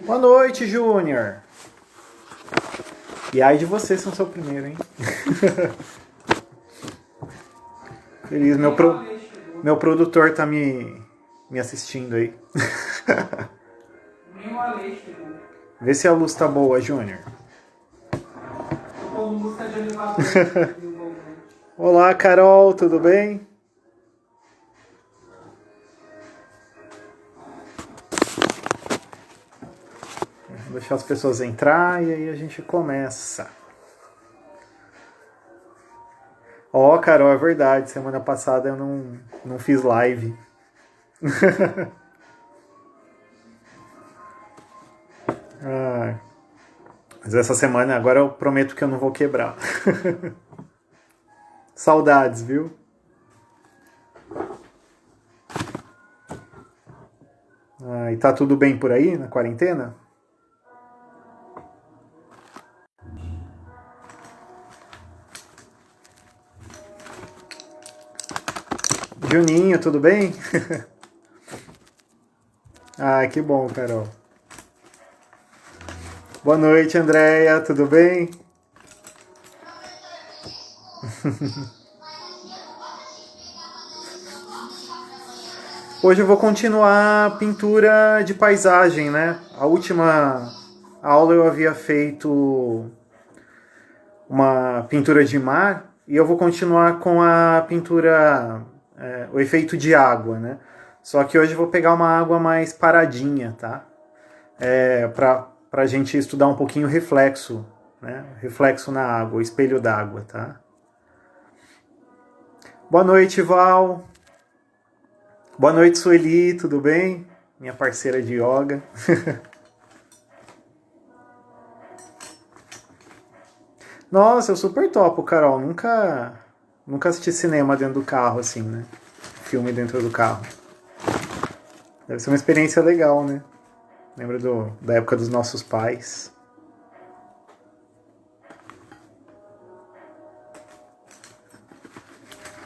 Boa noite, Júnior. E ai de você se não sou o primeiro, hein? Feliz, meu produtor tá me assistindo aí. Vê se a luz tá boa, Júnior. Olá, Carol, tudo bem? Vou deixar as pessoas entrar e aí a gente começa. Ó, Carol, é verdade. Semana passada eu não fiz live. Mas essa semana agora eu prometo que eu não vou quebrar. Saudades, viu? E tá tudo bem por aí na quarentena? Juninho, tudo bem? Que bom, Carol. Boa noite, Andréia, tudo bem? Hoje eu vou continuar a pintura de paisagem, né? A última aula eu havia feito uma pintura de mar e eu vou continuar com a pintura, o efeito de água, né? Só que hoje eu vou pegar uma água mais paradinha, tá? Pra gente estudar um pouquinho o reflexo, né? Reflexo na água, o espelho d'água, tá? Boa noite, Val. Boa noite, Sueli, tudo bem? Minha parceira de yoga. Nossa, eu super topo, Carol. Nunca assisti cinema dentro do carro, assim, né? Filme dentro do carro. Deve ser uma experiência legal, né? Lembra da época dos nossos pais.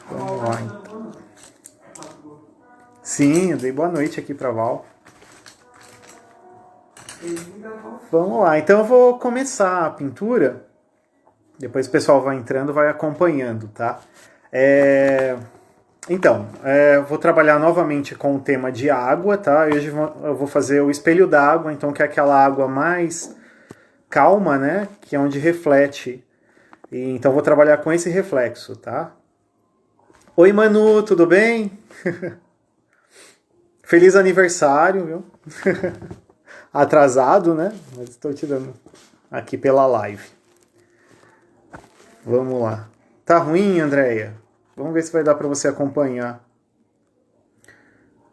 Vamos lá, então. Sim, eu dei boa noite aqui pra Val. Vamos lá, então eu vou começar a pintura. Depois o pessoal vai entrando, vai acompanhando, tá? Então, vou trabalhar novamente com o tema de água, tá? Hoje eu vou fazer o espelho d'água, então que é aquela água mais calma, né? Que é onde reflete. Então vou trabalhar com esse reflexo, tá? Oi, Manu, tudo bem? Feliz aniversário, viu? Atrasado, né? Mas estou te dando aqui pela live. Vamos lá. Tá ruim, Andréia? Vamos ver se vai dar para você acompanhar.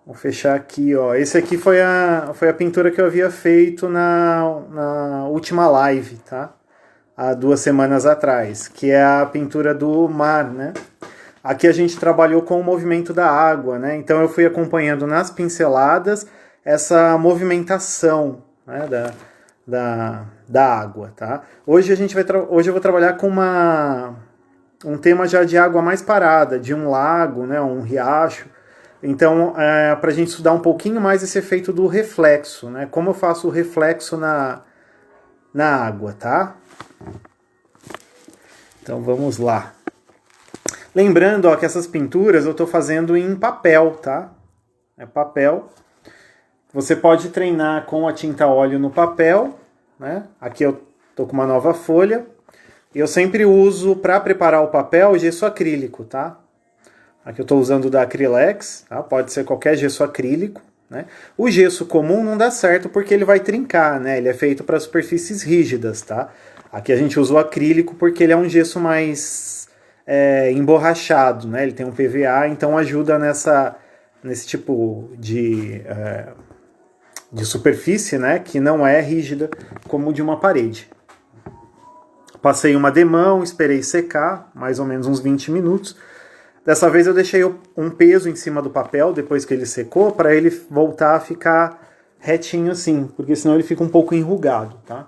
Vou fechar aqui, ó. Esse aqui foi a pintura que eu havia feito na última live, tá? Há 2 semanas atrás, que é a pintura do mar, né? Aqui a gente trabalhou com o movimento da água, né? Então eu fui acompanhando nas pinceladas essa movimentação, né, da água, tá? Hoje eu vou trabalhar com um tema já de água mais parada, de um lago, né, um riacho. Então, para a gente estudar um pouquinho mais esse efeito do reflexo, né? Como eu faço o reflexo na água, tá? Então vamos lá. Lembrando, ó, que essas pinturas eu estou fazendo em papel, tá? É papel. Você pode treinar com a tinta óleo no papel, né? Aqui eu estou com uma nova folha. Eu sempre uso, para preparar o papel, gesso acrílico, tá? Aqui eu estou usando da Acrylex, tá? Pode ser qualquer gesso acrílico, né? O gesso comum não dá certo porque ele vai trincar, né? Ele é feito para superfícies rígidas, tá? Aqui a gente usa o acrílico porque ele é um gesso mais emborrachado, né? Ele tem um PVA, então ajuda nesse tipo de superfície, né? Que não é rígida como de uma parede. Passei uma demão, esperei secar, mais ou menos uns 20 minutos. Dessa vez eu deixei um peso em cima do papel, depois que ele secou, para ele voltar a ficar retinho assim, porque senão ele fica um pouco enrugado, tá?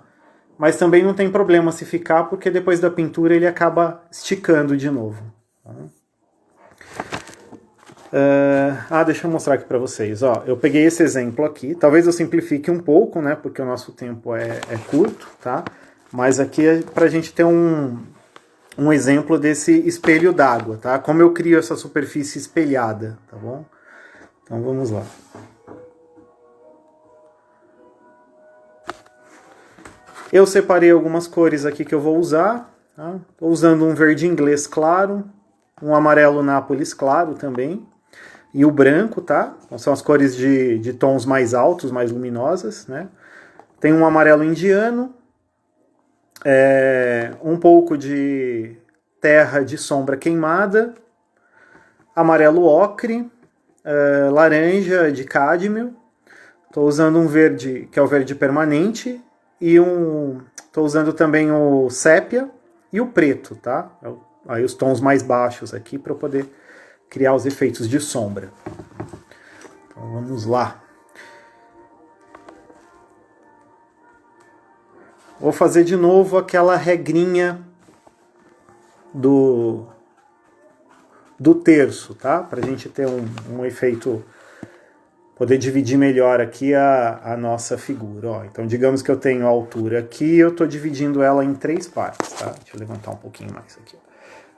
Mas também não tem problema se ficar, porque depois da pintura ele acaba esticando de novo. Tá? Deixa eu mostrar aqui para vocês. Ó, eu peguei esse exemplo aqui. Talvez eu simplifique um pouco, né? Porque o nosso tempo é curto, tá? Mas aqui é para a gente ter um exemplo desse espelho d'água, tá? Como eu crio essa superfície espelhada, tá bom? Então vamos lá. Eu separei algumas cores aqui que eu vou usar. Estou usando um verde inglês claro, um amarelo nápoles claro também, e o branco, tá? Então, são as cores de tons mais altos, mais luminosas, né? Tem um amarelo indiano, um pouco de terra de sombra queimada, amarelo ocre, laranja de cádmio. Estou usando um verde, que é o verde permanente, e estou usando também o sépia e o preto, tá? Aí os tons mais baixos aqui para eu poder criar os efeitos de sombra. Então vamos lá. Vou fazer de novo aquela regrinha do terço, tá? Para a gente ter um efeito, poder dividir melhor aqui a nossa figura. Ó, então, digamos que eu tenho a altura aqui, eu estou dividindo ela em 3 partes, tá? Deixa eu levantar um pouquinho mais aqui.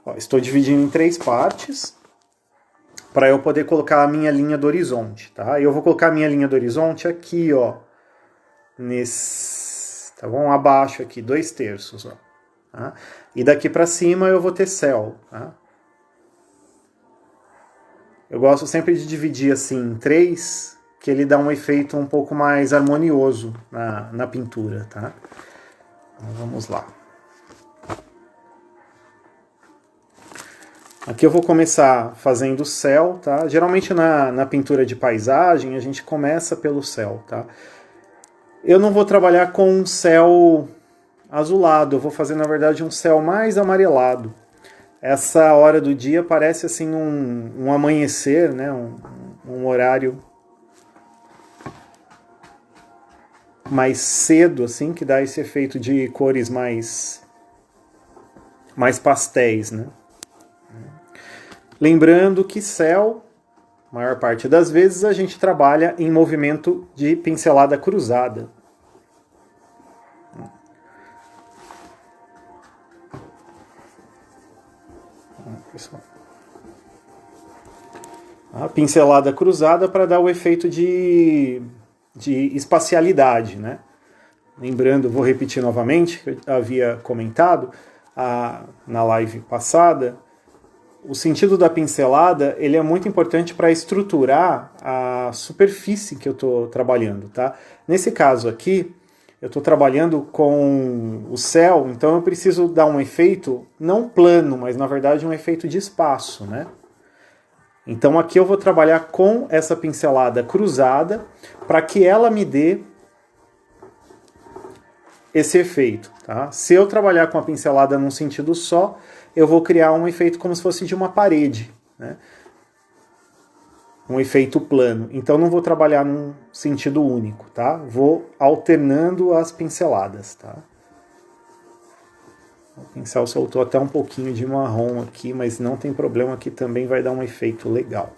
Ó, estou dividindo em 3 partes para eu poder colocar a minha linha do horizonte, tá? E eu vou colocar a minha linha do horizonte aqui, ó, tá bom? Abaixo aqui, 2/3, ó. Tá? E daqui para cima eu vou ter céu, tá? Eu gosto sempre de dividir assim em 3, que ele dá um efeito um pouco mais harmonioso na pintura, tá? Então, vamos lá. Aqui eu vou começar fazendo o céu, tá? Geralmente na pintura de paisagem a gente começa pelo céu, tá? Eu não vou trabalhar com um céu azulado, eu vou fazer na verdade um céu mais amarelado. Essa hora do dia parece assim um amanhecer, né? Um horário mais cedo, assim, que dá esse efeito de cores mais pastéis, né? Lembrando que céu, a maior parte das vezes, a gente trabalha em movimento de pincelada cruzada. A pincelada cruzada para dar o efeito de espacialidade, né? Lembrando, vou repetir novamente, que eu havia comentado na live passada, o sentido da pincelada ele é muito importante para estruturar a superfície que eu estou trabalhando, tá? Nesse caso aqui, eu estou trabalhando com o céu, então eu preciso dar um efeito, não plano, mas na verdade um efeito de espaço, né? Então aqui eu vou trabalhar com essa pincelada cruzada para que ela me dê esse efeito, tá? Se eu trabalhar com a pincelada num sentido só, eu vou criar um efeito como se fosse de uma parede, né? Um efeito plano. Então não vou trabalhar num sentido único, tá? Vou alternando as pinceladas, tá? O pincel soltou até um pouquinho de marrom aqui, mas não tem problema, que também vai dar um efeito legal.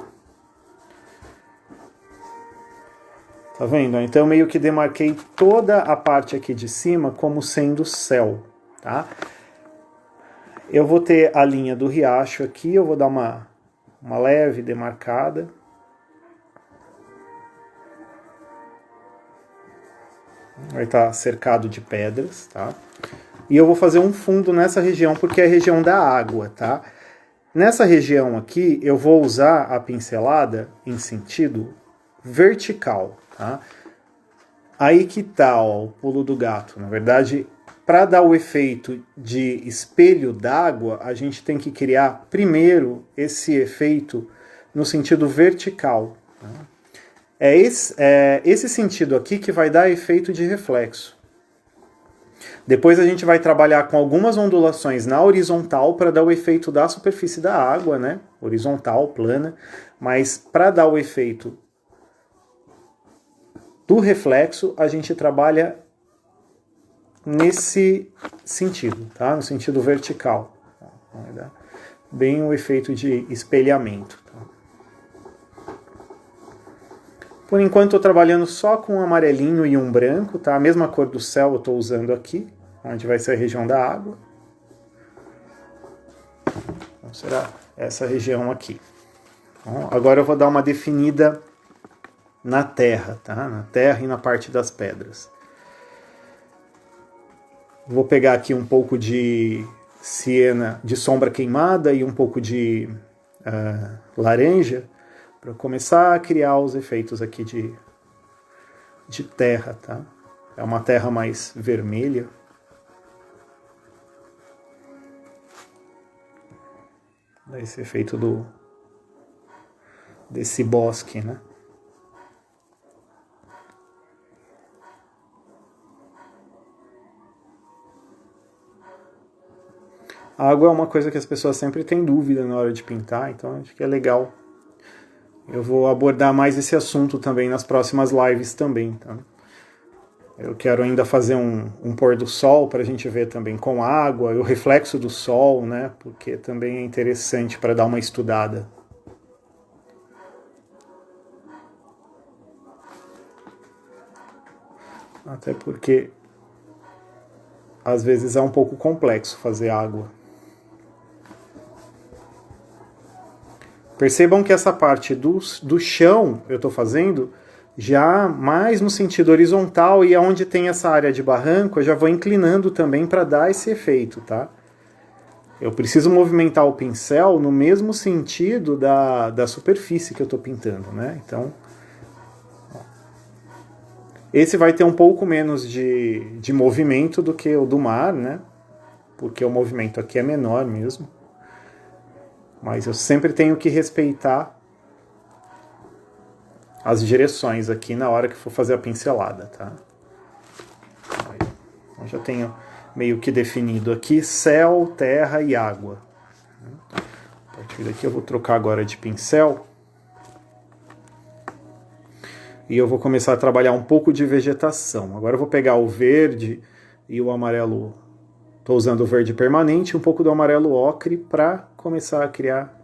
Tá vendo? Então eu meio que demarquei toda a parte aqui de cima como sendo céu, tá? Eu vou ter a linha do riacho aqui, eu vou dar uma leve demarcada. Vai estar cercado de pedras, tá? E eu vou fazer um fundo nessa região, porque é a região da água, tá? Nessa região aqui, eu vou usar a pincelada em sentido vertical, tá? Aí que tá, ó, o pulo do gato. Na verdade, para dar o efeito de espelho d'água, a gente tem que criar primeiro esse efeito no sentido vertical, tá? É esse sentido aqui que vai dar efeito de reflexo. Depois a gente vai trabalhar com algumas ondulações na horizontal para dar o efeito da superfície da água, né? Horizontal, plana. Mas para dar o efeito do reflexo, a gente trabalha nesse sentido, tá? No sentido vertical. Vai dar bem o efeito de espelhamento, tá? Por enquanto estou trabalhando só com um amarelinho e um branco, tá? A mesma cor do céu eu estou usando aqui, onde vai ser a região da água. Então será essa região aqui. Bom, agora eu vou dar uma definida na terra, tá? Na terra e na parte das pedras. Vou pegar aqui um pouco de siena de sombra queimada e um pouco de laranja para começar a criar os efeitos aqui de terra, tá? É uma terra mais vermelha. Dá esse efeito desse bosque, né? A água é uma coisa que as pessoas sempre têm dúvida na hora de pintar, então acho que é legal. Eu vou abordar mais esse assunto também nas próximas lives também, tá? Eu quero ainda fazer um pôr do sol para a gente ver também com água, o reflexo do sol, né? Porque também é interessante para dar uma estudada. Até porque às vezes é um pouco complexo fazer água. Percebam que essa parte do chão eu estou fazendo já mais no sentido horizontal, e onde tem essa área de barranco eu já vou inclinando também para dar esse efeito, tá? Eu preciso movimentar o pincel no mesmo sentido da superfície que eu estou pintando, né? Então, esse vai ter um pouco menos de movimento do que o do mar, né? Porque o movimento aqui é menor mesmo. Mas eu sempre tenho que respeitar as direções aqui na hora que for fazer a pincelada, tá? Eu já tenho meio que definido aqui céu, terra e água. A partir daqui eu vou trocar agora de pincel. E eu vou começar a trabalhar um pouco de vegetação. Agora eu vou pegar o verde e o amarelo. Estou usando o verde permanente, um pouco do amarelo ocre para começar a criar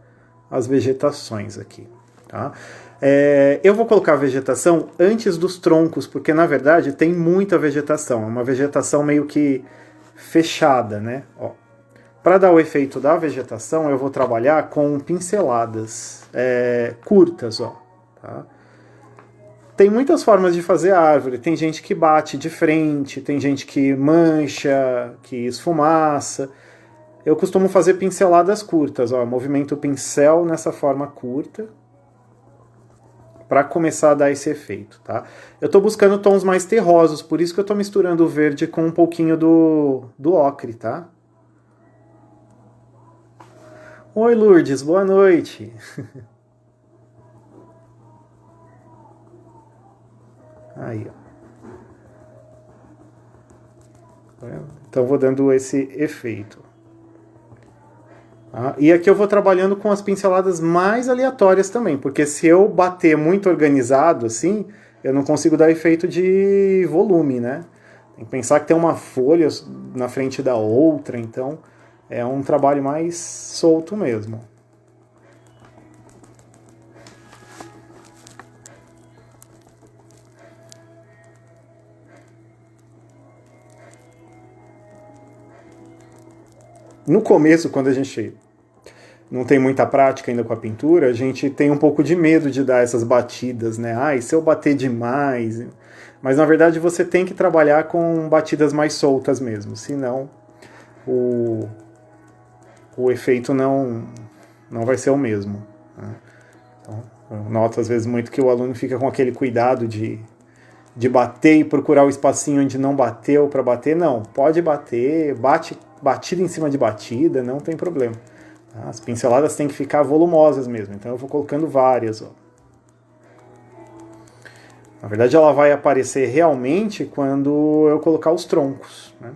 as vegetações aqui, tá? Eu vou colocar a vegetação antes dos troncos, porque na verdade tem muita vegetação. É uma vegetação meio que fechada, né? Para dar o efeito da vegetação, eu vou trabalhar com pinceladas curtas, ó, tá? Tem muitas formas de fazer árvore. Tem gente que bate de frente, tem gente que mancha, que esfumaça. Eu costumo fazer pinceladas curtas, ó, movimento o pincel nessa forma curta para começar a dar esse efeito, tá? Eu estou buscando tons mais terrosos, por isso que eu estou misturando o verde com um pouquinho do ocre, tá? Oi, Lourdes, boa noite. Aí, ó. Então vou dando esse efeito. E aqui eu vou trabalhando com as pinceladas mais aleatórias também, porque se eu bater muito organizado assim, eu não consigo dar efeito de volume, né? Tem que pensar que tem uma folha na frente da outra, então é um trabalho mais solto mesmo. No começo, quando a gente não tem muita prática ainda com a pintura, a gente tem um pouco de medo de dar essas batidas, né? E se eu bater demais? Mas na verdade você tem que trabalhar com batidas mais soltas mesmo, senão o efeito não vai ser o mesmo, né? Então, eu noto às vezes muito que o aluno fica com aquele cuidado de bater e procurar o espacinho onde não bateu para bater. Não, pode bater, batida em cima de batida, não tem problema. As pinceladas têm que ficar volumosas mesmo, então eu vou colocando várias. Ó. Na verdade ela vai aparecer realmente quando eu colocar os troncos, né?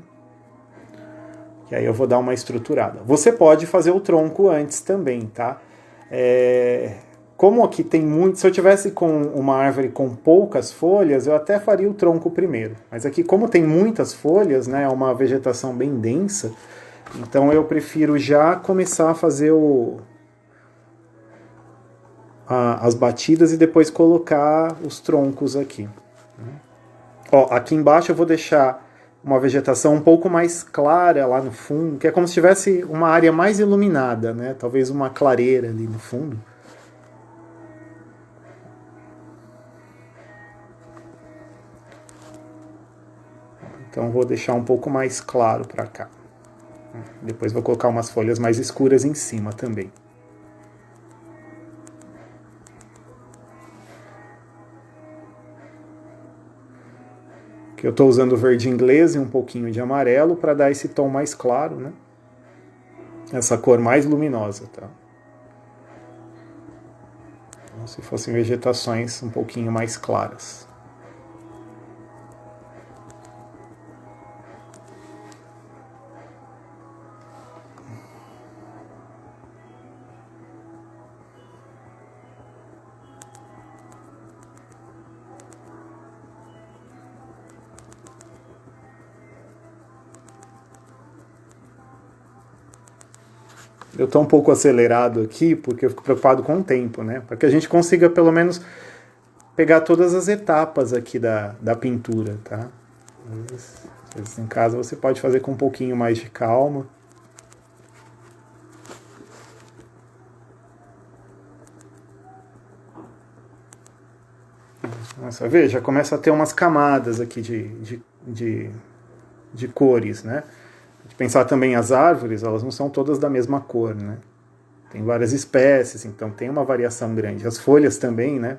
Que aí eu vou dar uma estruturada. Você pode fazer o tronco antes também, tá? Como aqui tem muito... Se eu tivesse com uma árvore com poucas folhas, eu até faria o tronco primeiro. Mas aqui, como tem muitas folhas, né, é uma vegetação bem densa, então eu prefiro já começar a fazer as batidas e depois colocar os troncos aqui. Ó, aqui embaixo eu vou deixar uma vegetação um pouco mais clara lá no fundo, que é como se tivesse uma área mais iluminada, né? Talvez uma clareira ali no fundo. Então vou deixar um pouco mais claro para cá. Depois vou colocar umas folhas mais escuras em cima também. Eu estou usando verde inglês e um pouquinho de amarelo para dar esse tom mais claro, né? Essa cor mais luminosa, tá? Como se fossem vegetações um pouquinho mais claras. Eu estou um pouco acelerado aqui porque eu fico preocupado com o tempo, né? Para que a gente consiga pelo menos pegar todas as etapas aqui da pintura, tá? Às vezes em casa você pode fazer com um pouquinho mais de calma. Nossa, veja, começa a ter umas camadas aqui de cores, né? De pensar também as árvores, elas não são todas da mesma cor, né? Tem várias espécies, então tem uma variação grande. As folhas também, né?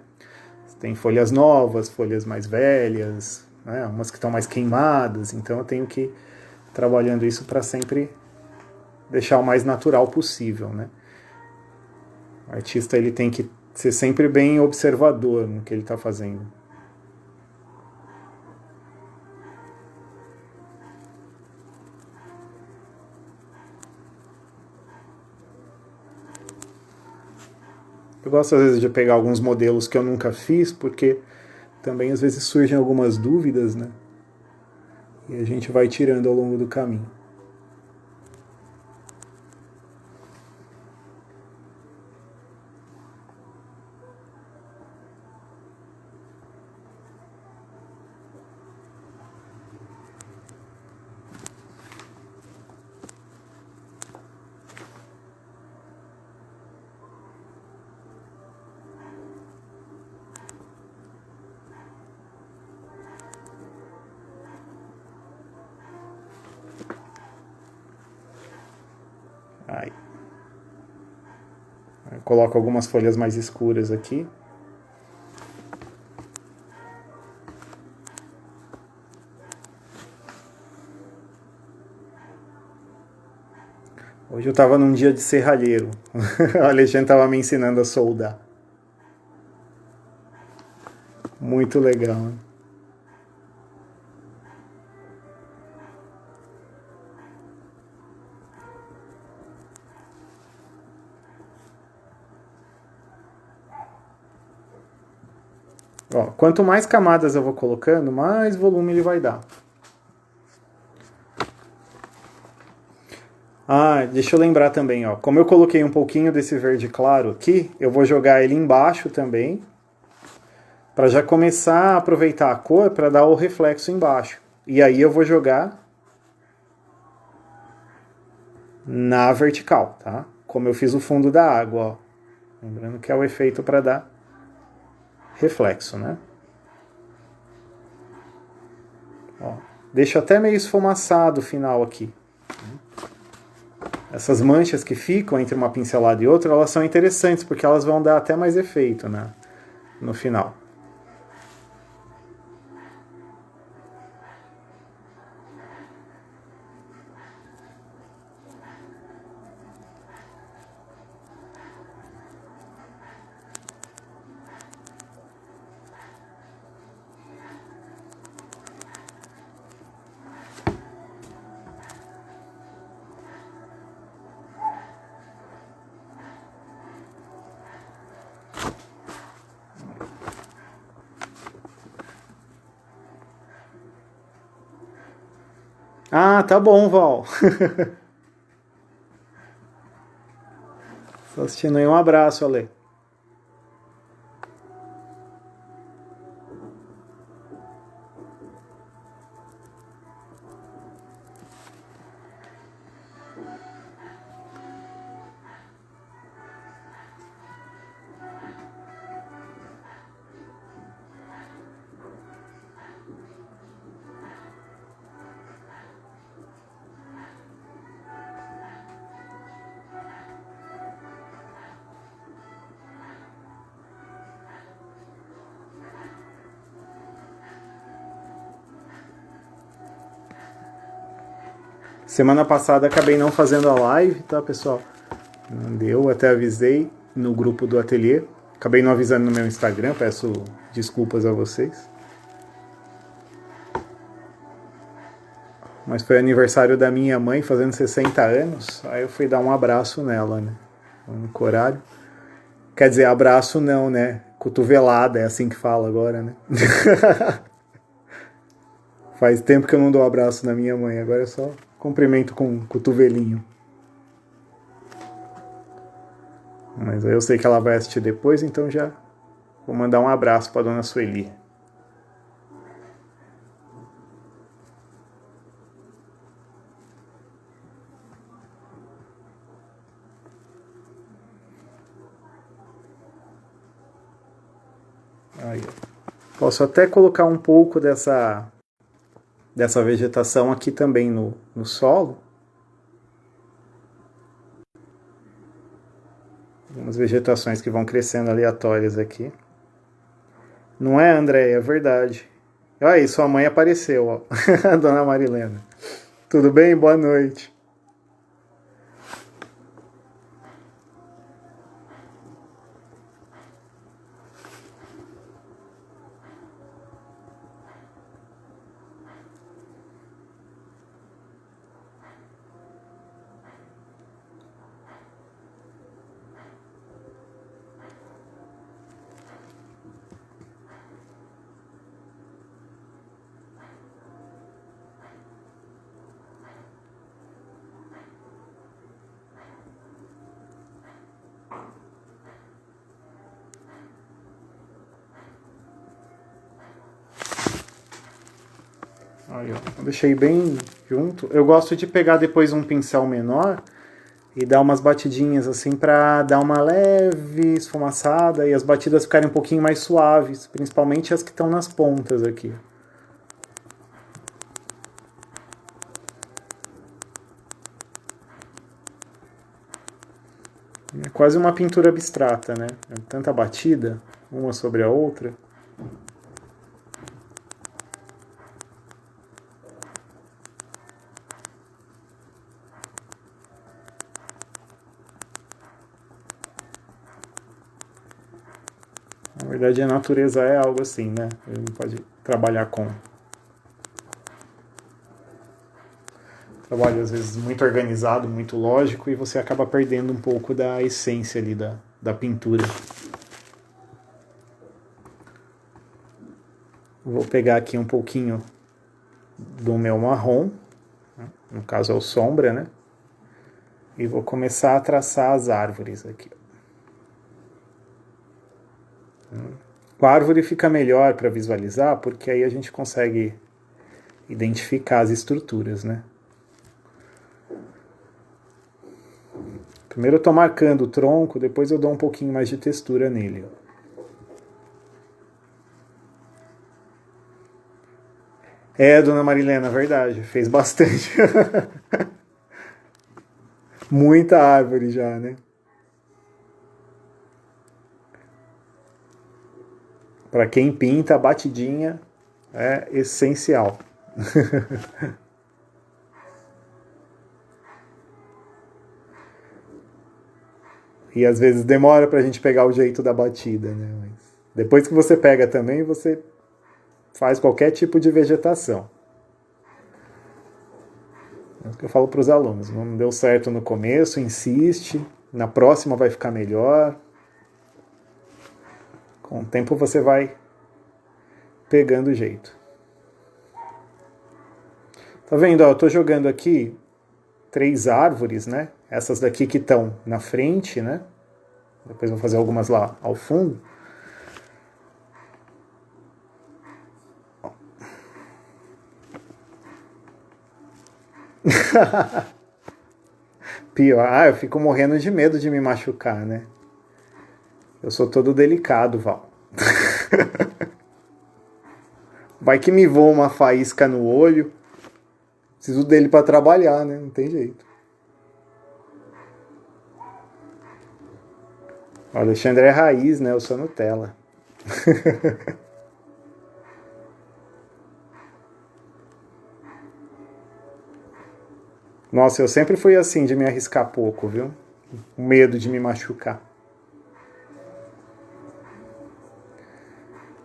Tem folhas novas, folhas mais velhas, né? Umas que estão mais queimadas, então eu tenho que ir trabalhando isso para sempre deixar o mais natural possível, né? O artista ele tem que ser sempre bem observador no que ele está fazendo. Eu gosto às vezes de pegar alguns modelos que eu nunca fiz, porque também às vezes surgem algumas dúvidas, né? E a gente vai tirando ao longo do caminho. Aí. Eu coloco algumas folhas mais escuras aqui. Hoje eu estava num dia de serralheiro. O Alexandre estava me ensinando a soldar. Muito legal, né? Ó, quanto mais camadas eu vou colocando, mais volume ele vai dar. Ah, deixa eu lembrar também, ó. Como eu coloquei um pouquinho desse verde claro aqui, eu vou jogar ele embaixo também, para já começar a aproveitar a cor para dar o reflexo embaixo. E aí eu vou jogar na vertical, tá? Como eu fiz o fundo da água, ó. Lembrando que é o efeito para dar reflexo, né? Ó, deixa até meio esfumaçado o final aqui. Essas manchas que ficam entre uma pincelada e outra, elas são interessantes, porque elas vão dar até mais efeito, né, no final. Ah, tá bom, Val. Só assistindo aí, um abraço, Ale. Semana passada acabei não fazendo a live, tá, pessoal? Não deu, até avisei no grupo do ateliê. Acabei não avisando no meu Instagram, peço desculpas a vocês. Mas foi aniversário da minha mãe, fazendo 60 anos. Aí eu fui dar um abraço nela, né? No horário. Quer dizer, abraço não, né? Cotovelada, é assim que fala agora, né? Faz tempo que eu não dou abraço na minha mãe, agora é só cumprimento com cotovelinho. Mas eu sei que ela vai assistir depois, então já vou mandar um abraço para dona Sueli. Aí, posso até colocar um pouco dessa vegetação aqui também no solo. Algumas vegetações que vão crescendo aleatórias aqui. Não é, André? É verdade. Olha aí, sua mãe apareceu, ó. A dona Marilena. Tudo bem? Boa noite. Aí, ó. Eu deixei bem junto. Eu gosto de pegar depois um pincel menor e dar umas batidinhas assim para dar uma leve esfumaçada e as batidas ficarem um pouquinho mais suaves, principalmente as que estão nas pontas aqui. É quase uma pintura abstrata, né? É tanta batida, uma sobre a outra. Na verdade, a natureza é algo assim, né? Ele não pode trabalhar com. Trabalho, às vezes, muito organizado, muito lógico, e você acaba perdendo um pouco da essência ali da pintura. Vou pegar aqui um pouquinho do meu marrom, no caso é o sombra, né? E vou começar a traçar as árvores aqui. Com a árvore fica melhor para visualizar, porque aí a gente consegue identificar as estruturas, né? Primeiro eu estou marcando o tronco, depois eu dou um pouquinho mais de textura nele. É, dona Marilena, verdade, fez bastante. Muita árvore já, né? Para quem pinta, a batidinha é essencial. E às vezes demora pra gente pegar o jeito da batida, né? Mas depois que você pega também, você faz qualquer tipo de vegetação. É o que eu falo para os alunos. Não deu certo no começo, insiste. Na próxima vai ficar melhor. Com o tempo você vai pegando o jeito. Tá vendo? Ó, eu tô jogando aqui 3 árvores, né? Essas daqui que estão na frente, né? Depois vou fazer algumas lá ao fundo. Pior, eu fico morrendo de medo de me machucar, né? Eu sou todo delicado, Val. Vai que me voa uma faísca no olho. Preciso dele para trabalhar, né? Não tem jeito. O Alexandre é raiz, né? Eu sou Nutella. Nossa, eu sempre fui assim, de me arriscar pouco, viu? Com medo de me machucar.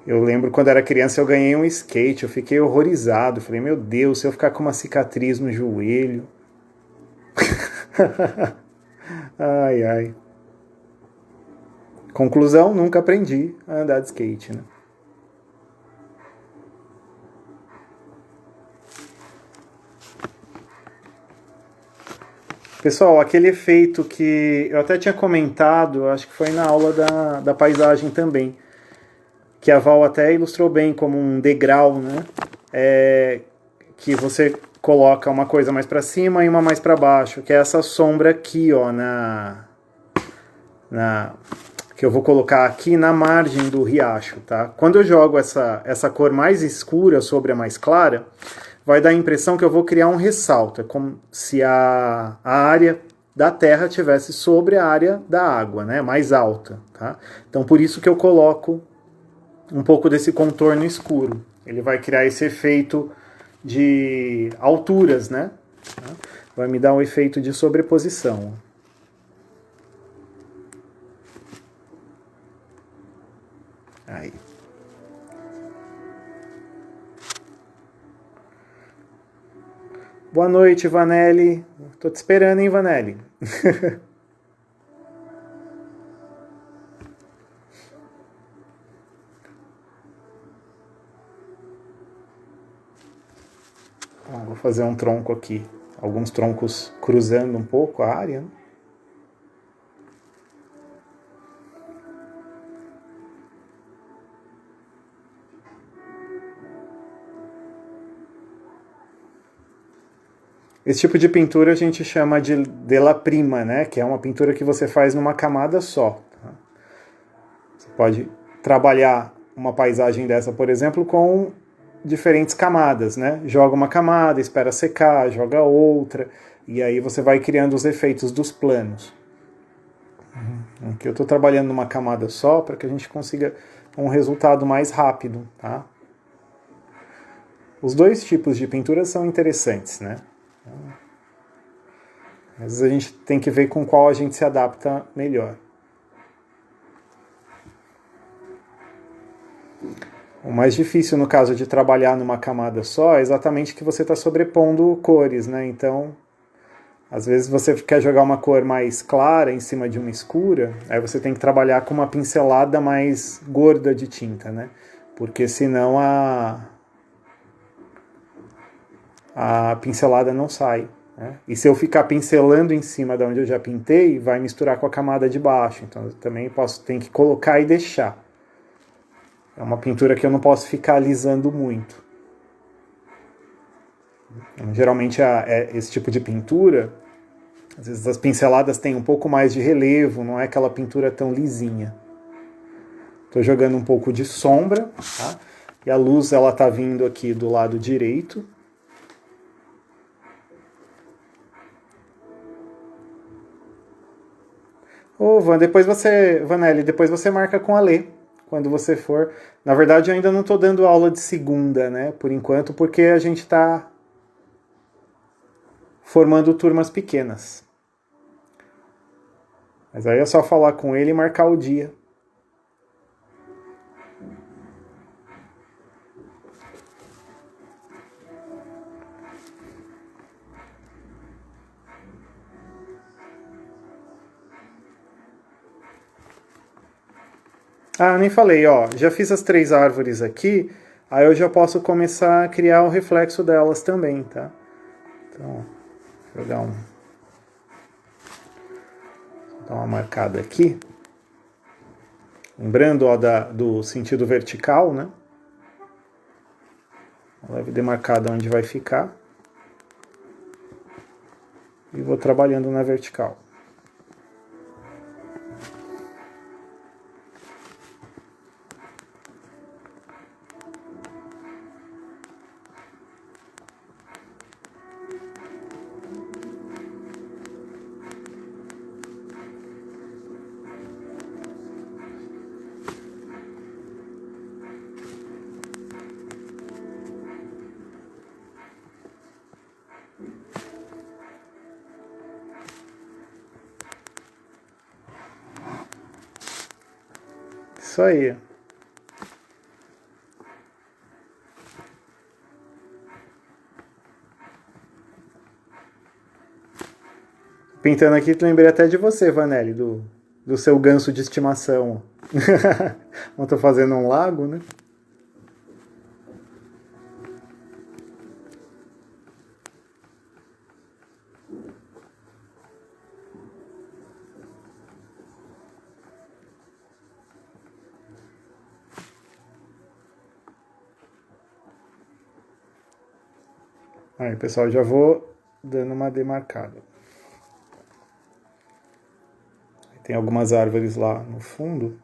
Eu lembro quando era criança eu ganhei um skate, eu fiquei horrorizado. Falei, meu Deus, se eu ficar com uma cicatriz no joelho. Ai, ai. Conclusão, nunca aprendi a andar de skate, né? Pessoal, aquele efeito que eu até tinha comentado, acho que foi na aula da paisagem também, que a Val até ilustrou bem como um degrau, né? Que você coloca uma coisa mais para cima e uma mais para baixo, que é essa sombra aqui, ó, que eu vou colocar aqui na margem do riacho, tá? Quando eu jogo essa cor mais escura sobre a mais clara, vai dar a impressão que eu vou criar um ressalto. É como se a área da terra tivesse sobre a área da água, né? Mais alta, tá? Então por isso que eu coloco um pouco desse contorno escuro. Ele vai criar esse efeito de alturas, né? Vai me dar um efeito de sobreposição. Aí. Boa noite, Vanelli. Tô te esperando, hein, Vanelli? Bom, vou fazer um tronco aqui. Alguns troncos cruzando um pouco a área, né? Esse tipo de pintura a gente chama de della prima, né? Que é uma pintura que você faz numa camada só. Tá? Você pode trabalhar uma paisagem dessa, por exemplo, com diferentes camadas, né? Joga uma camada, espera secar, joga outra, e aí você vai criando os efeitos dos planos. Aqui eu estou trabalhando numa camada só para que a gente consiga um resultado mais rápido, tá? Os dois tipos de pintura são interessantes, né? Às vezes a gente tem que ver com qual a gente se adapta melhor. O mais difícil no caso de trabalhar numa camada só é exatamente que você está sobrepondo cores, né? Então, às vezes você quer jogar uma cor mais clara em cima de uma escura, aí você tem que trabalhar com uma pincelada mais gorda de tinta, né? Porque senão a pincelada não sai. Né? E se eu ficar pincelando em cima de onde eu já pintei, vai misturar com a camada de baixo. Então eu também tem que colocar e deixar. É uma pintura que eu não posso ficar alisando muito. Geralmente esse tipo de pintura, às vezes as pinceladas têm um pouco mais de relevo, não é aquela pintura tão lisinha. Estou jogando um pouco de sombra, tá? E a luz ela está vindo aqui do lado direito. Ô, Vanelli, depois você marca com a Lê, quando você for. Na verdade, eu ainda não estou dando aula de segunda, né, por enquanto, porque a gente está formando turmas pequenas. Mas aí é só falar com ele e marcar o dia. Ah, nem falei, ó, já fiz as 3 árvores aqui, aí eu já posso começar a criar o reflexo delas também, tá? Então, deixa eu dar uma marcada aqui. Lembrando, ó, do sentido vertical, né? Leve demarcada onde vai ficar. E vou trabalhando na vertical. Isso aí. Pintando aqui, lembrei até de você, Vanelli, do seu ganso de estimação. Eu tô fazendo um lago, né? Aí, pessoal, já vou dando uma demarcada. Tem algumas árvores lá no fundo.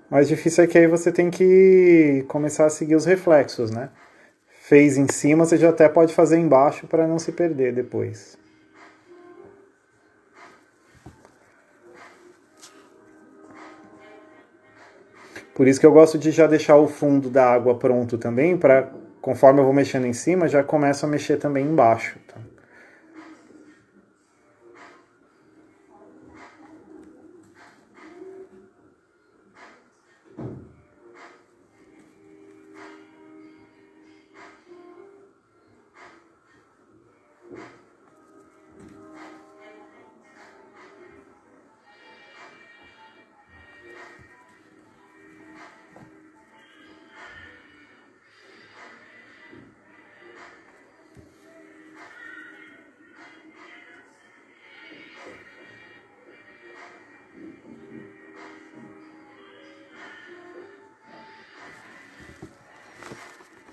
Mais difícil é que aí você tem que começar a seguir os reflexos, né? Fez em cima, você já até pode fazer embaixo para não se perder depois. Por isso que eu gosto de já deixar o fundo da água pronto também, para conforme eu vou mexendo em cima, já começo a mexer também embaixo. Tá?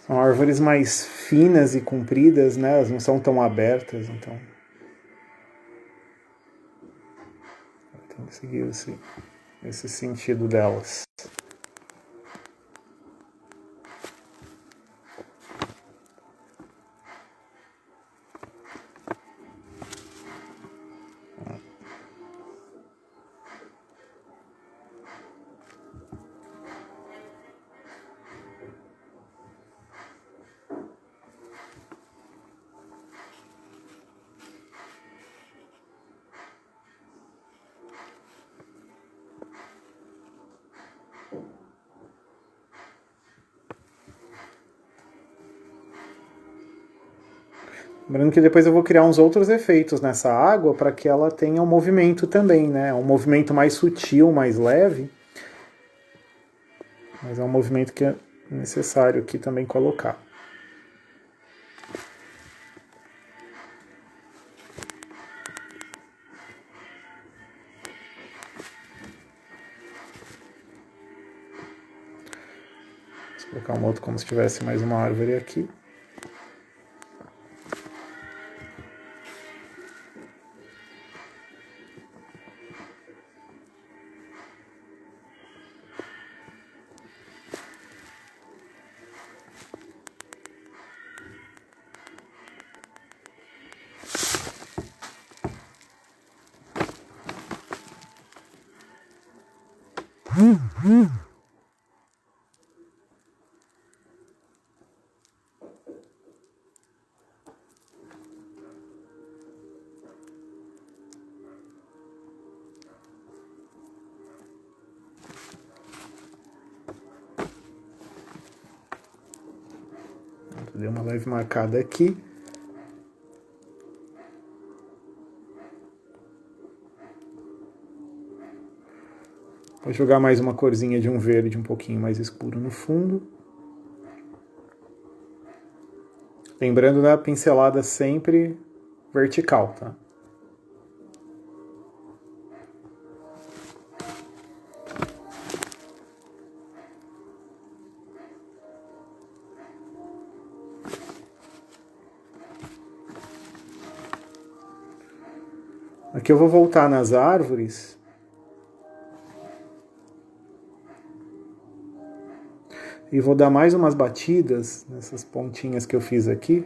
São árvores mais finas e compridas, né? Elas não são tão abertas, então tem que seguir esse sentido delas. Lembrando que depois eu vou criar uns outros efeitos nessa água para que ela tenha um movimento também, né? Um movimento mais sutil, mais leve. Mas é um movimento que é necessário aqui também colocar. Vou colocar um outro como se tivesse mais uma árvore aqui. Dei uma leve marcada aqui. Vou jogar mais uma corzinha de um verde um pouquinho mais escuro no fundo. Lembrando da pincelada sempre vertical, tá? Aqui eu vou voltar nas árvores. E vou dar mais umas batidas nessas pontinhas que eu fiz aqui,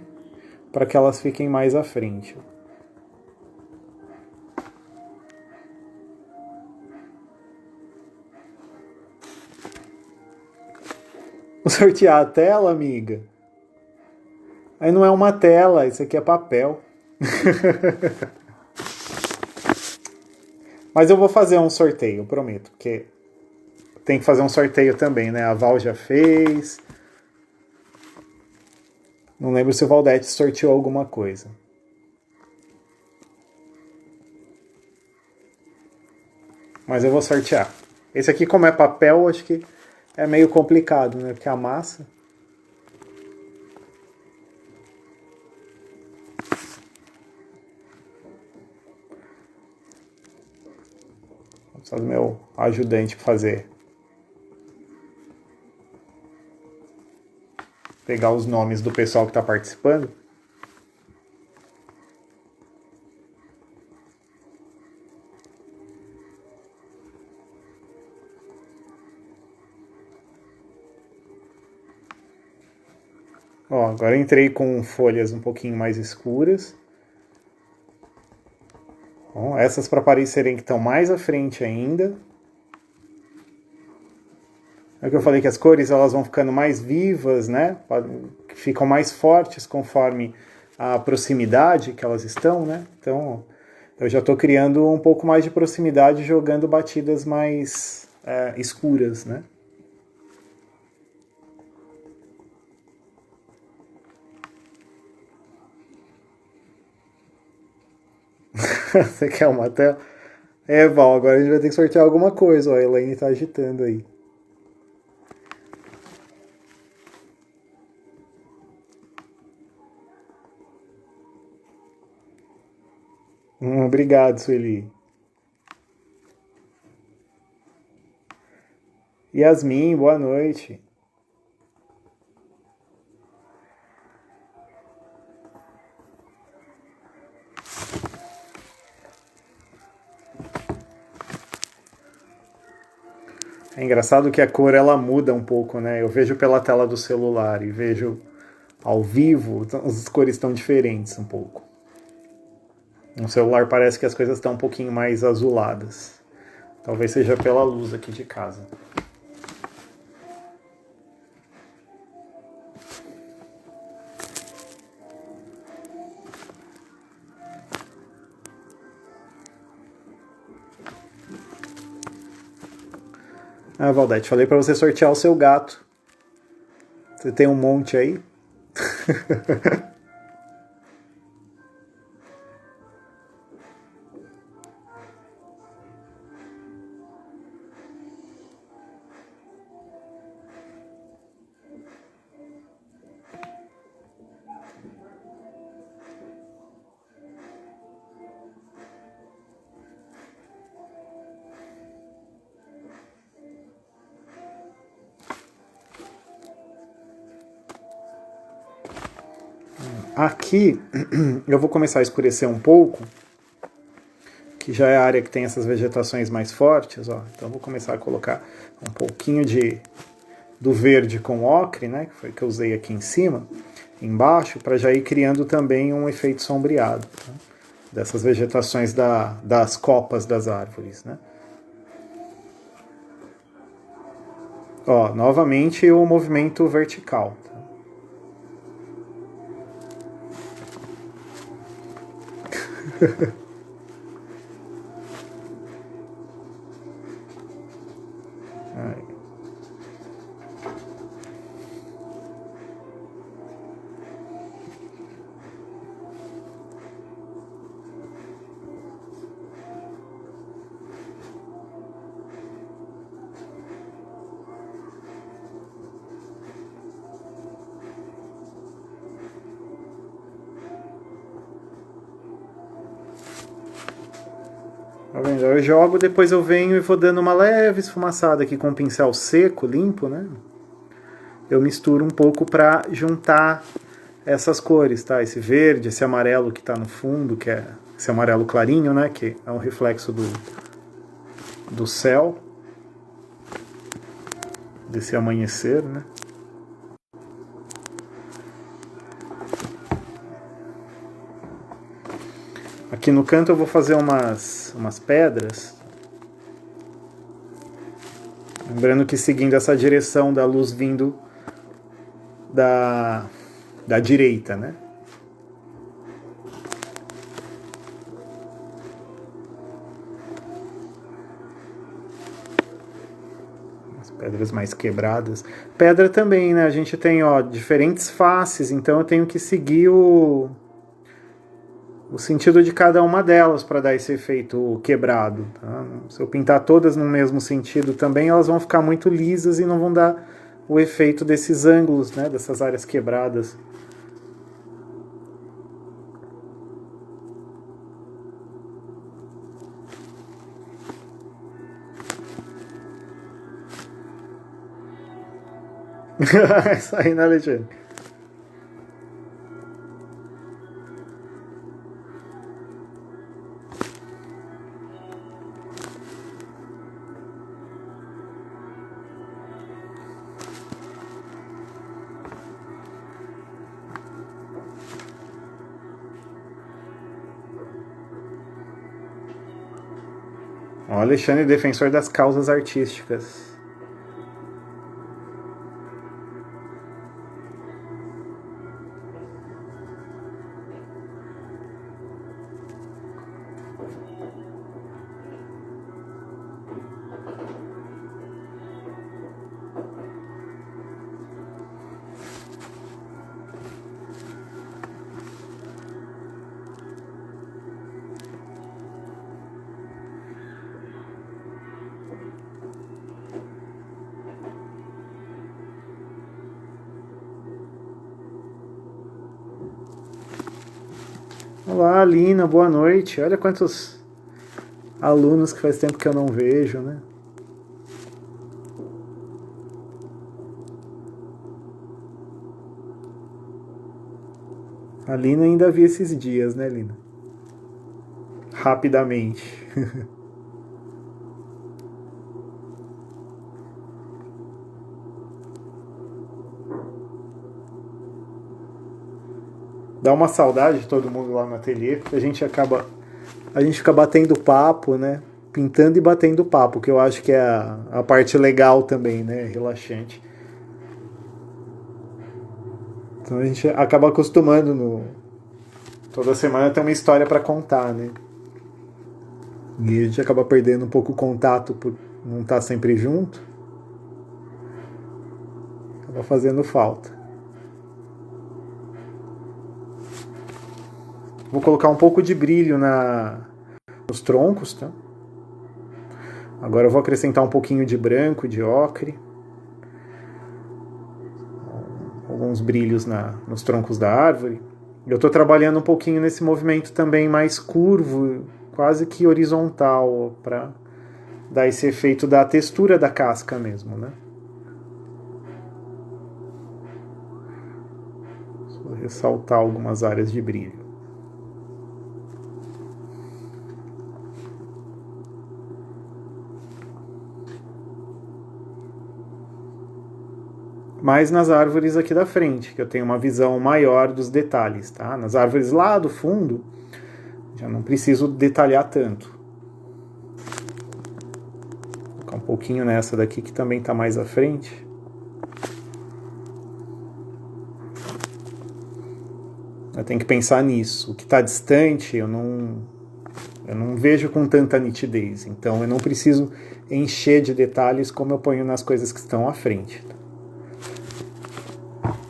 para que elas fiquem mais à frente. Sortear a tela, amiga? Aí não é uma tela, isso aqui é papel. Mas eu vou fazer um sorteio, eu prometo, porque tem que fazer um sorteio também, né? A Val já fez. Não lembro se o Valdete sorteou alguma coisa. Mas eu vou sortear. Esse aqui, como é papel, acho que é meio complicado, né? Porque a massa... Vou precisar do meu ajudante para fazer. Pegar os nomes do pessoal que está participando. Ó, agora entrei com folhas um pouquinho mais escuras. Bom, essas para parecerem que estão mais à frente ainda. É o que eu falei, que as cores elas vão ficando mais vivas, né? Ficam mais fortes conforme a proximidade que elas estão, né? Então eu já estou criando um pouco mais de proximidade jogando batidas mais escuras, né? Você quer uma tela? É, Val, agora a gente vai ter que sortear alguma coisa. Ó, a Elaine tá agitando aí. Obrigado, Sueli. Yasmin, boa noite. É engraçado que a cor ela muda um pouco, né? Eu vejo pela tela do celular e vejo ao vivo, as cores estão diferentes um pouco. No celular parece que as coisas estão um pouquinho mais azuladas. Talvez seja pela luz aqui de casa. Ah, Valdete, falei para você sortear o seu gato. Você tem um monte aí? Aqui eu vou começar a escurecer um pouco, que já é a área que tem essas vegetações mais fortes, ó. Então eu vou começar a colocar um pouquinho do verde com ocre, né, que foi que eu usei aqui em cima, embaixo, para já ir criando também um efeito sombreado, tá? Dessas vegetações das copas das árvores, né? Ó, novamente o movimento vertical. Tá vendo? Eu jogo, depois eu venho e vou dando uma leve esfumaçada aqui com um pincel seco, limpo, né? Eu misturo um pouco para juntar essas cores, tá? Esse verde, esse amarelo que está no fundo, que é esse amarelo clarinho, né? Que é um reflexo do céu, desse amanhecer, né? Aqui no canto eu vou fazer umas pedras. Lembrando que seguindo essa direção da luz vindo da direita, né? As pedras mais quebradas. Pedra também, né? A gente tem, ó, diferentes faces, então eu tenho que seguir o sentido de cada uma delas para dar esse efeito quebrado. Tá? Se eu pintar todas no mesmo sentido também, elas vão ficar muito lisas e não vão dar o efeito desses ângulos, né? Dessas áreas quebradas. Isso aí, né, Alexandre? O Alexandre, defensor das causas artísticas. Olá, Alina, boa noite. Olha quantos alunos que faz tempo que eu não vejo, né? A Lina ainda vi esses dias, né, Lina? Rapidamente. Dá uma saudade de todo mundo lá no ateliê, porque a gente fica batendo papo, né? Pintando e batendo papo, que eu acho que é a parte legal também, né? Relaxante. Então a gente acaba acostumando toda semana tem uma história para contar, né? E a gente acaba perdendo um pouco o contato por não estar sempre junto. Acaba fazendo falta. Vou colocar um pouco de brilho nos troncos, tá? Agora eu vou acrescentar um pouquinho de branco, de ocre. Alguns brilhos nos troncos da árvore. Eu estou trabalhando um pouquinho nesse movimento também mais curvo, quase que horizontal, para dar esse efeito da textura da casca mesmo, né? Vou ressaltar algumas áreas de brilho. Mas nas árvores aqui da frente, que eu tenho uma visão maior dos detalhes, tá? Nas árvores lá do fundo, já não preciso detalhar tanto. Vou colocar um pouquinho nessa daqui que também está mais à frente. Eu tenho que pensar nisso. O que está distante, eu não vejo com tanta nitidez. Então eu não preciso encher de detalhes como eu ponho nas coisas que estão à frente.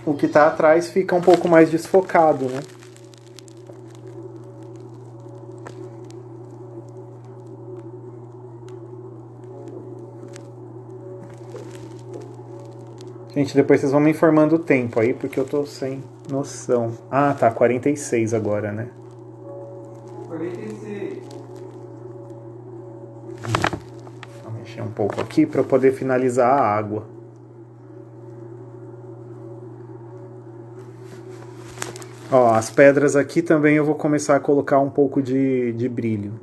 O que está atrás fica um pouco mais desfocado, né? Gente, depois vocês vão me informando o tempo aí, porque eu tô sem noção. Ah, tá, 46 agora, né? 46. Vou mexer um pouco aqui para eu poder finalizar a água. Ó, as pedras aqui também eu vou começar a colocar um pouco de brilho.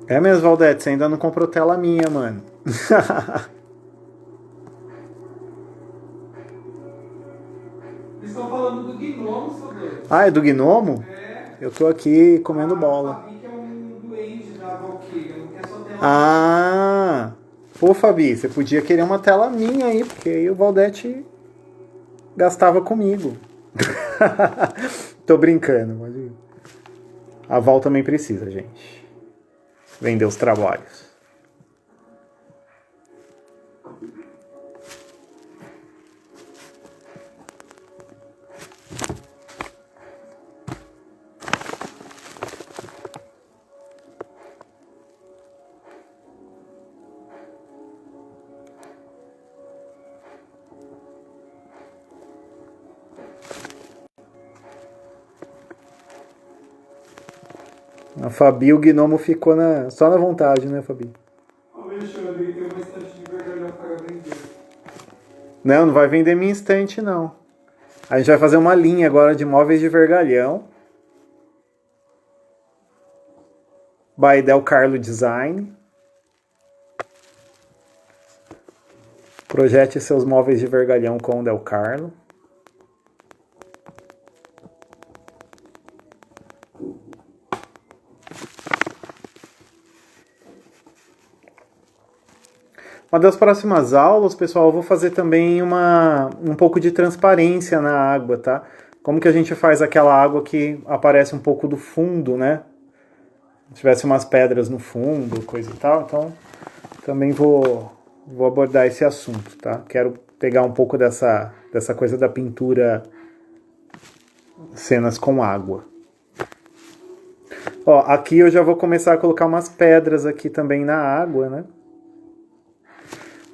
É mesmo, Valdete, você ainda não comprou tela minha, mano. gnomo, seu doido. Ah, é do gnomo? É. Eu tô aqui comendo A bola. Fabi que é um duende da Valkyria, não quer só tela. Ah! Pô, Fabi, você podia querer uma tela minha aí, porque aí o Valdete gastava comigo. Tô brincando, mas a Val também precisa, gente. Vender os trabalhos. A Fabi, o gnomo ficou só na vontade, né, Fabi? Ô, Alexandre, tem uma estante de vergalhão para vender. Não vai vender minha estante, não. A gente vai fazer uma linha agora de móveis de vergalhão. By Del Carlo Design. Projete seus móveis de vergalhão com o Del Carlo. Uma das próximas aulas, pessoal, eu vou fazer também um pouco de transparência na água, tá? Como que a gente faz aquela água que aparece um pouco do fundo, né? Se tivesse umas pedras no fundo, coisa e tal. Então, também vou abordar esse assunto, tá? Quero pegar um pouco dessa coisa da pintura, cenas com água. Ó, aqui eu já vou começar a colocar umas pedras aqui também na água, né?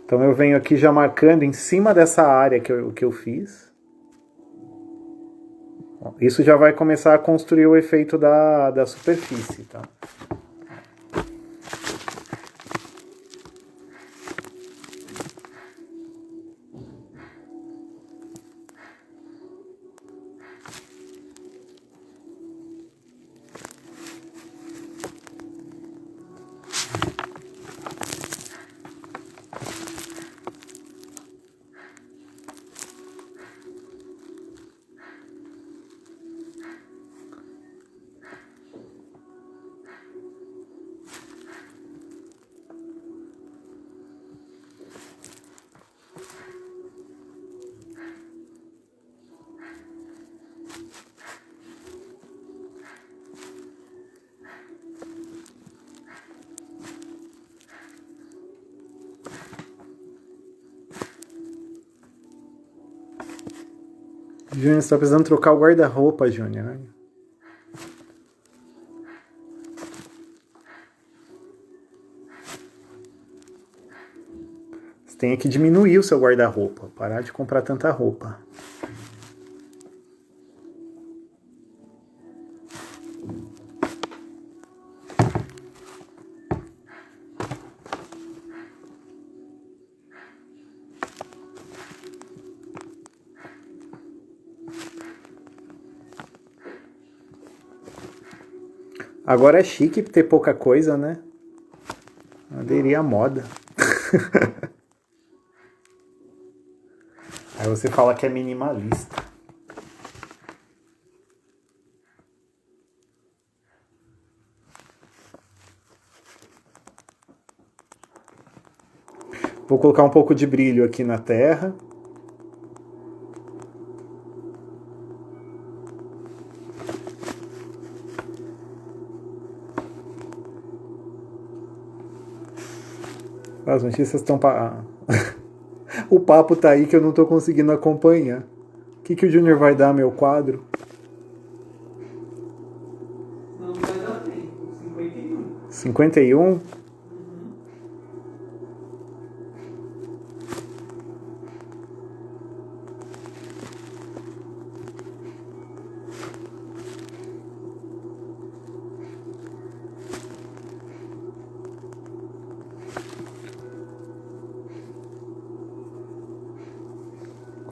Então eu venho aqui já marcando em cima dessa área que eu fiz. Isso já vai começar a construir o efeito da superfície, tá? Júnior, você tá precisando trocar o guarda-roupa, Júnior. Você tem que diminuir o seu guarda-roupa. Parar de comprar tanta roupa. Agora é chique ter pouca coisa, né? Aderir à moda. Aí você fala que é minimalista. Vou colocar um pouco de brilho aqui na terra. As notícias estão... O papo tá aí que eu não tô conseguindo acompanhar. O que o Júnior vai dar meu quadro? Não vai dar tempo. 51. 51?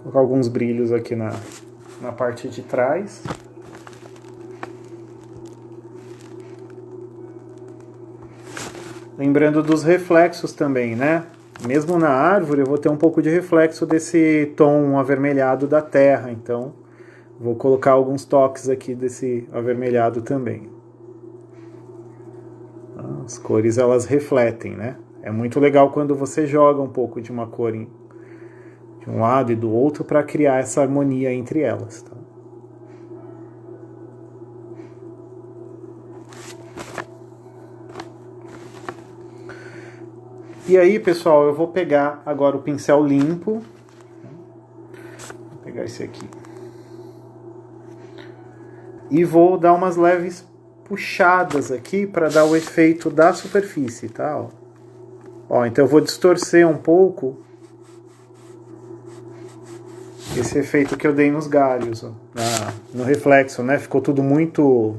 Vou colocar alguns brilhos aqui na parte de trás. Lembrando dos reflexos também, né? Mesmo na árvore eu vou ter um pouco de reflexo desse tom avermelhado da terra, então Vou colocar alguns toques aqui desse avermelhado também. As cores, elas refletem, né? É muito legal quando você joga um pouco de uma cor de um lado e do outro para criar essa harmonia entre elas, tá? E aí, pessoal, eu vou pegar agora o pincel limpo. Vou pegar esse aqui. E vou dar umas leves puxadas aqui para dar o efeito da superfície, tá? Ó, então eu vou distorcer um pouco esse efeito que eu dei nos galhos, ó, no reflexo, né? Ficou tudo muito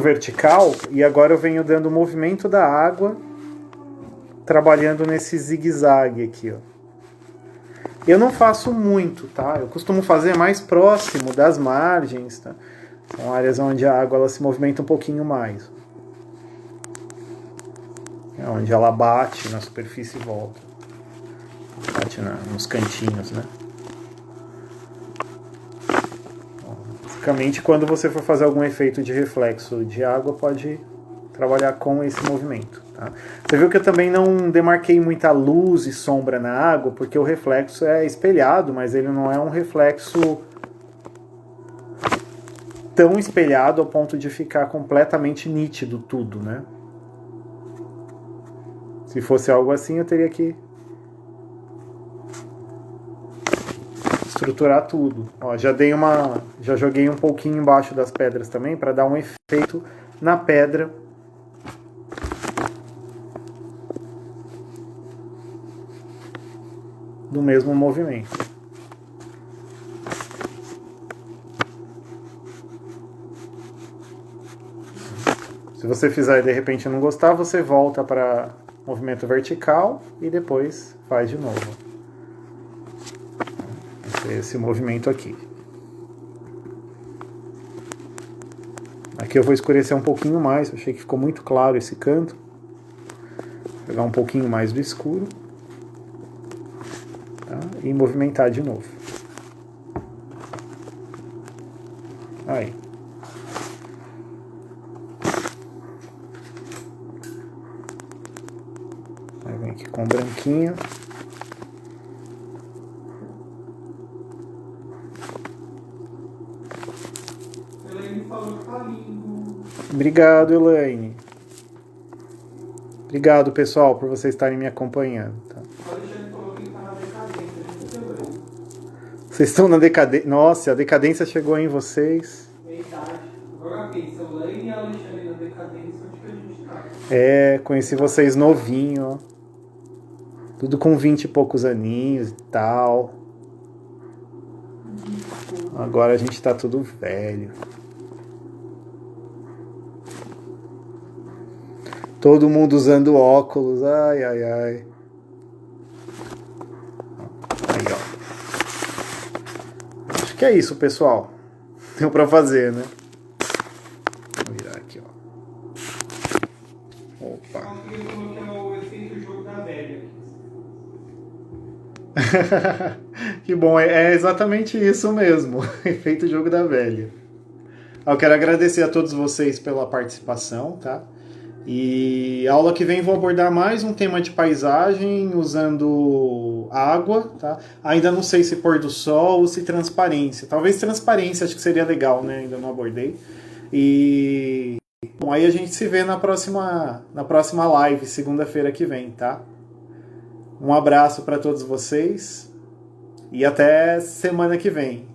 vertical, e agora eu venho dando o movimento da água, trabalhando nesse zigue-zague aqui, ó. Eu não faço muito, tá? Eu costumo fazer mais próximo das margens, tá? São áreas onde a água ela se movimenta um pouquinho mais. É onde ela bate na superfície e volta. Bate nos cantinhos, né? Basicamente, quando você for fazer algum efeito de reflexo de água, pode trabalhar com esse movimento. Tá? Você viu que eu também não demarquei muita luz e sombra na água, porque o reflexo é espelhado, mas ele não é um reflexo tão espelhado ao ponto de ficar completamente nítido tudo, né? Se fosse algo assim, eu teria que estruturar tudo. Ó, já joguei um pouquinho embaixo das pedras também para dar um efeito na pedra. Do mesmo movimento. Se você fizer e de repente não gostar, você volta para movimento vertical e depois faz de novo. Esse movimento aqui. Aqui eu vou escurecer um pouquinho mais, eu achei que ficou muito claro esse canto. Vou pegar um pouquinho mais do escuro. Tá? E movimentar de novo. Aí. Aí vem aqui com o branquinho. Elaine falou que tá lindo. Obrigado, Elaine. Obrigado, pessoal, por vocês estarem me acompanhando. Tá? O Alexandre falou que ele tá na decadência. A gente também. Vocês estão na decadência. Nossa, a decadência chegou em vocês. É idade. Agora pensa, Elaine e Alexandre na decadência, onde que a gente tá? É, conheci vocês novinho, ó. Tudo com 20 e poucos aninhos e tal. Agora a gente tá tudo velho. Todo mundo usando óculos. Ai, ai, ai. Aí, ó. Acho que é isso, pessoal. Deu pra fazer, né? Vou virar aqui, ó. Opa. Ele falou que é o efeito jogo da velha. Que bom, é exatamente isso mesmo. Efeito jogo da velha. Eu quero agradecer a todos vocês pela participação, tá? E a aula que vem vou abordar mais um tema de paisagem usando água, tá? Ainda não sei se pôr do sol ou se transparência. Talvez transparência, acho que seria legal, né? Ainda não abordei. E bom, aí a gente se vê na próxima live, segunda-feira que vem, tá? Um abraço para todos vocês e até semana que vem.